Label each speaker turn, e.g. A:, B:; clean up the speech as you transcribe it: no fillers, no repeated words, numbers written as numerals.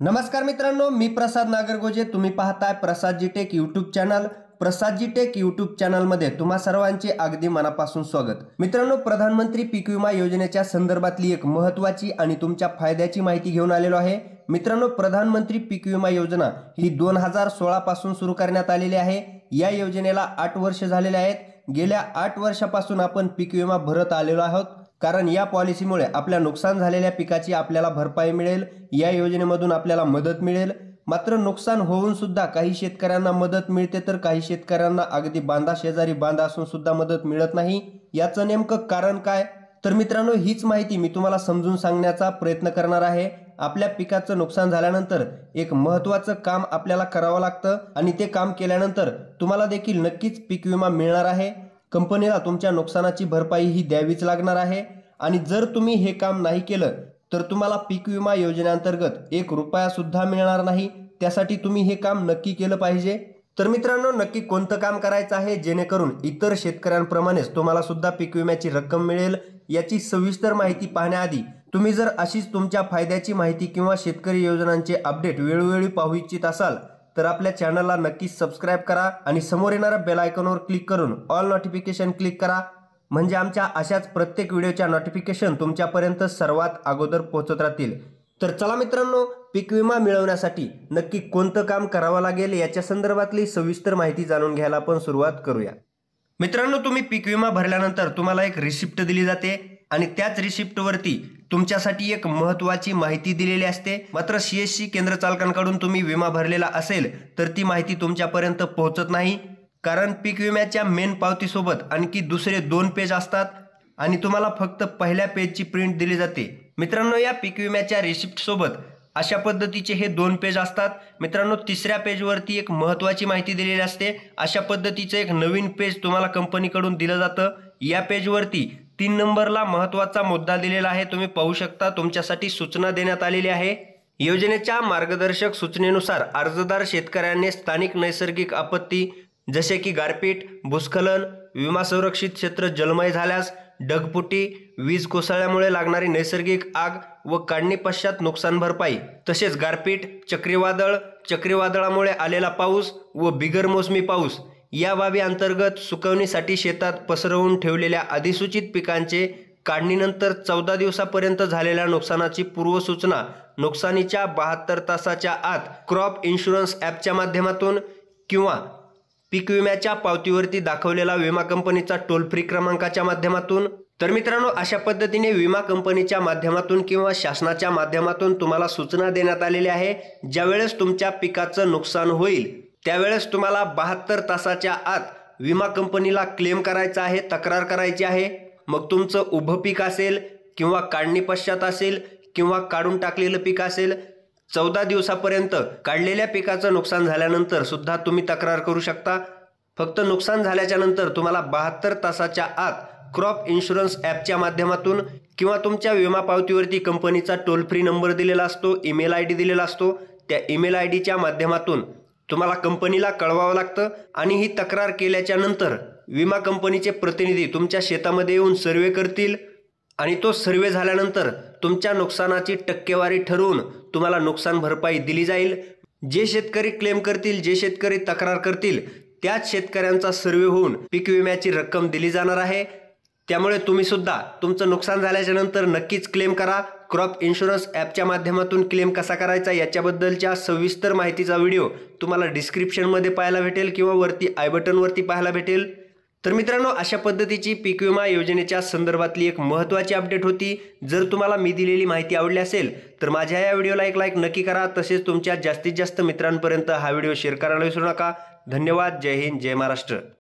A: नमस्कार मित्रांनो, मी प्रसाद नागरगोजे. तुम्ही पाहताय प्रसादजी take YouTube channel. प्रसादजी take YouTube चॅनलमध्ये तुम्हा सर्वांचे अगदी मनापासून स्वागत. मित्रांनो, प्रधानमंत्री पीक विमा योजनेच्या संदर्भातली एक महत्त्वाची आणि तुमच्या फायद्याची माहिती घेऊन आलेलो आहे. मित्रांनो, प्रधानमंत्री पीक विमा योजना ही 2016 पासून सुरू करण्यात आलेली आहे. या योजनेला 8 वर्ष झालेले आहेत. गेल्या 8 वर्षापासून आपण पीक विमा भरत आलेलो आहोत, कारण या पॉलिसीमुळे आपल्या नुकसान झालेल्या पिकाची आपल्याला भरपाई मिळेल. या योजनेमधून आपल्याला मदत मिळेल. मात्र नुकसान होऊन सुद्धा काही शेतकऱ्यांना मदत मिळते, तर काही शेतकऱ्यांना अगदी बांधा शेजारी बांधा असून सुद्धा मदत मिळत नाही. याचं नेमकं कारण काय? तर मित्रांनो, हीच माहिती मी तुम्हाला समजून सांगण्याचा प्रयत्न करणार आहे. आपल्या पिकाचं नुकसान झाल्यानंतर एक महत्त्वाचं काम आपल्याला करावं लागतं आणि ते काम केल्यानंतर तुम्हाला देखील नक्कीच पीक विमा मिळणार आहे. कंपनीला तुमच्या नुकसानाची भरपाई ही द्यावीच लागणार आहे. आणि जर तुम्ही हे काम नाही केलं तर तुम्हाला पीक विमा योजनेअंतर्गत 1 रुपया सुद्धा मिळणार नाही. त्यासाठी तुम्ही हे काम नक्की केलं पाहिजे. तर मित्रांनो, नक्की कोणतं काम करायचं आहे जेणेकरून इतर शेतकऱ्यांप्रमाणेच तुम्हाला सुद्धा पीक विम्याची रक्कम मिळेल, याची सविस्तर माहिती पाहण्याआधी तुम्ही जर अशीच तुमच्या फायद्याची माहिती किंवा शेतकरी योजनांचे अपडेट वेळोवेळी पाहू इच्छित असाल तर आपल्या चॅनलला नक्की सबस्क्राइब करा आणि समोर येणाऱ्या बेल आयकॉनवर क्लिक करून ऑल नोटिफिकेशन क्लिक करा. म्हणजे आमच्या अशाच प्रत्येक व्हिडिओच्या नोटिफिकेशन तुमच्यापर्यंत सर्वात अगोदर पोहोचत राहतील. तर चला मित्रांनो, पीक विमा मिळवण्यासाठी नक्की कोणतं काम करावं लागेल याच्या संदर्भातली सविस्तर माहिती जाणून घ्यायला आपण सुरुवात करूया. मित्रांनो, तुम्ही पीक विमा भरल्यानंतर तुम्हाला एक रिसिप्ट दिली जाते आणि त्याच रिसिप्टवरती तुमच्यासाठी एक महत्त्वाची माहिती दिलेली असते. मात्र CSC केंद्र चालकांकडून तुम्ही विमा भरलेला असेल तर ती माहिती तुमच्यापर्यंत पोहोचत नाही, कारण पीक विम्याच्या मेन पावतीसोबत आणखी दुसरे 2 पेज असतात आणि तुम्हाला फक्त पहिल्या पेजची प्रिंट दिली जाते. मित्रांनो, या पीक विम्याच्या रिसिप्ट सोबत अशा पद्धतीचे हे 2 पेज असतात. मित्रांनो, तिसऱ्या पेजवरती एक महत्त्वाची माहिती दिलेली असते. अशा पद्धतीचं एक नवीन पेज तुम्हाला कंपनीकडून दिलं जातं. या पेजवरती 3 नंबरला महत्त्वाचा मुद्दा दिलेला आहे. तुम्ही पाहू शकता, तुमच्यासाठी सूचना देण्यात आलेली आहे. योजनेच्या मार्गदर्शक सूचनेनुसार अर्जदार शेतकऱ्यांनी स्थानिक नैसर्गिक आपत्ती जसे की गारपीट, भूस्खलन, विमा संरक्षित क्षेत्र जलमय झाल्यास, ढगफुटी, वीज कोसळल्यामुळे लागणारी नैसर्गिक आग व काढणी पश्चात नुकसान भरपाई, तसेच गारपीट, चक्रीवादळ, चक्रीवादळामुळे आलेला पाऊस व बिगर मोसमी पाऊस या बाबी अंतर्गत सुकवणीसाठी शेतात पसरवून ठेवलेल्या अधिसूचित पिकांचे काढणीनंतर 14 दिवसापर्यंत झालेल्या नुकसानाची पूर्वसूचना नुकसानीच्या 72 तासाच्या आत क्रॉप इन्शुरन्स ॲपच्या माध्यमातून किंवा पीक विम्याच्या पावतीवरती दाखवलेला विमा कंपनीचा टोल फ्री क्रमांकाच्या माध्यमातून. तर मित्रांनो, अशा पद्धतीने विमा कंपनीच्या माध्यमातून किंवा शासनाच्या माध्यमातून तुम्हाला सूचना देण्यात आलेली आहे. ज्यावेळेस तुमच्या पिकाचं नुकसान होईल त्यावेळेस तुम्हाला 72 तासाच्या आत विमा कंपनीला क्लेम करायचा आहे, तक्रार करायची आहे. मग तुमचं उभं पीक असेल किंवा काढणी पश्चात असेल किंवा काढून टाकलेलं पीक असेल, 14 दिवसापर्यंत काढलेल्या पिकाचं नुकसान झाल्यानंतर सुद्धा तुम्ही तक्रार करू शकता. फक्त नुकसान झाल्याच्या नंतर तुम्हाला 72 तासाच्या आत क्रॉप इन्शुरन्स ॲपच्या माध्यमातून किंवा तुमच्या विमा पावतीवरती कंपनीचा टोल फ्री नंबर दिलेला असतो, ईमेल ID दिलेला असतो, त्या ईमेल IDच्या माध्यमातून तुम्हाला कंपनीला कळवावं लागतं. आणि ही तक्रार केल्याच्या नंतर विमा कंपनीचे प्रतिनिधी तुमच्या शेतामध्ये येऊन सर्वे करतील आणि तो सर्वे झाल्यानंतर तुमच्या नुकसानाची टक्केवारी ठरवून तुम्हाला नुकसान भरपाई दिली जाईल. जे शेतकरी क्लेम करतील, जे शेतकरी तक्रार करतील, त्याच शेतकऱ्यांचा सर्वे होऊन पीक विम्याची रक्कम दिली जाणार आहे. त्यामुळे तुम्ही सुद्धा तुमचं नुकसान झाल्याच्या नंतर नक्कीच क्लेम करा. क्रॉप इन्शुरन्स ॲपच्या माध्यमातून क्लेम कसा करायचा याच्याबद्दलच्या सविस्तर माहितीचा व्हिडिओ तुम्हाला डिस्क्रिप्शनमध्ये पाहायला भेटेल किंवा वरती आय बटनवरती पाहायला भेटेल. तर मित्रांनो, अशा पद्धतीची पीक विमा योजनेच्या संदर्भातली एक महत्त्वाची अपडेट होती. जर तुम्हाला मी दिलेली माहिती आवडली असेल तर माझ्या या व्हिडिओला एक लाईक नक्की करा. तसेच तुमच्या जास्तीत जास्त मित्रांपर्यंत हा व्हिडिओ शेअर करायला विसरू नका. धन्यवाद. जय हिंद, जय महाराष्ट्र.